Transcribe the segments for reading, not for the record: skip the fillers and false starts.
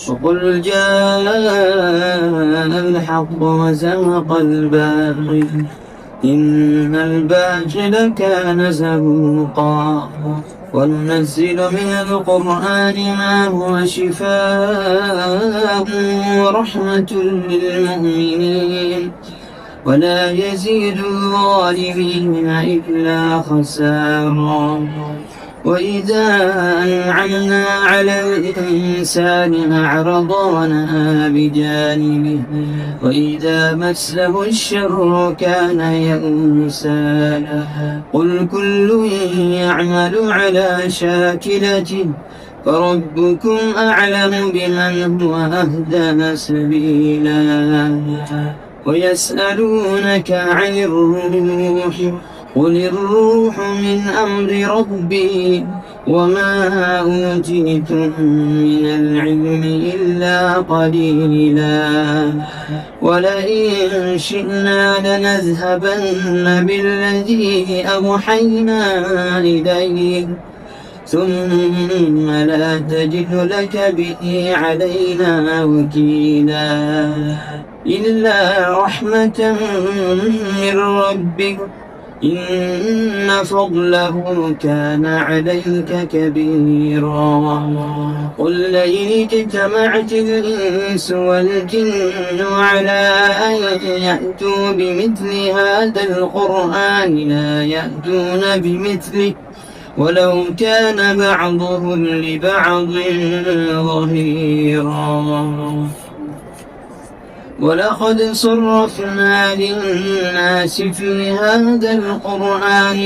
وقل جاء الحق وزهق الباطل إن الباطل كان زهوقا وننزل من القرآن ما هو شفاء ورحمة للمؤمنين ولا يزيد الظالمين إلا خسارا. وإذا أنعمنا على الإنسان أعرض ونأى بجانبه وإذا مسه الشر كان يئوسا. قل كل يعمل على شاكلته فربكم أعلم بمن هو أهدى سبيلا. ويسألونك عن الروح قل الروح من أمر ربي وما أوتيتم من العلم إلا قليلا. ولئن شئنا لنذهبن بالذي أوحينا إليك ثم لا تجد لك به علينا وكيلا إلا رحمة من ربك إن فضله كان عليك كبيرا. قل لئن اجتمعت الإنس والجن على أن يأتوا بمثل هذا القرآن لا يأتون بمثله ولو كان بعضهم لبعض ظهيرا. ولقد صرفنا للناس في هذا القرآن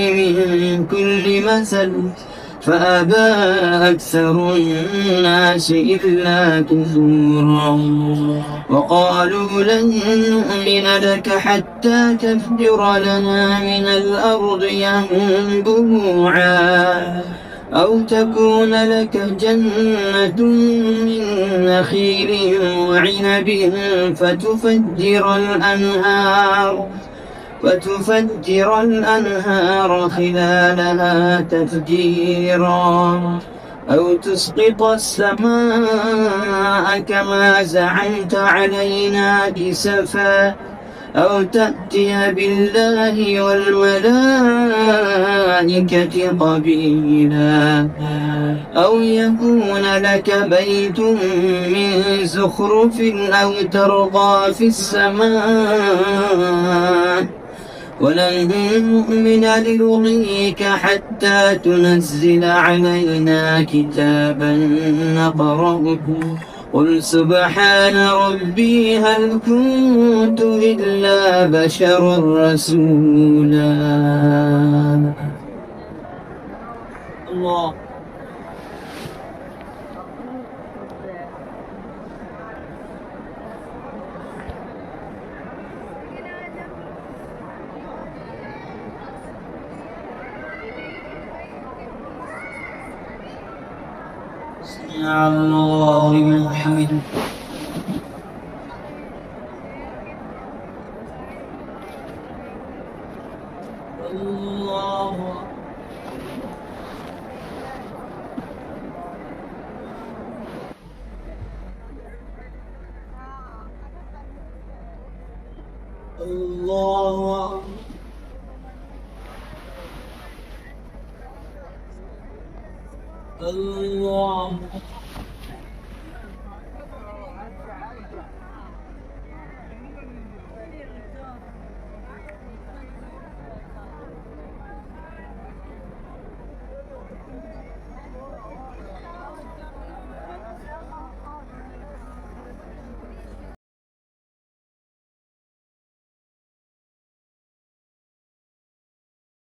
من كل مثل فأبى أكثر الناس إلا كفورا. وقالوا لن نؤمن لك حتى تفجر لنا من الأرض ينبوعا أو تكون لك جنة من نخيل وعنب فتفجر الأنهار خلالها تفجيرا أو تسقط السماء كما زعمت علينا كسفا أو تأتي بالله والملائكة قبيلا أو يكون لك بيت من زخرف أو ترقى في السماء ولن نؤمن لرقيك حتى تنزل علينا كتابا نقرأه قل سبحان ربي هل كنت إلا بشر رسولا. الله سمع الله لمن حمده. الله الله الله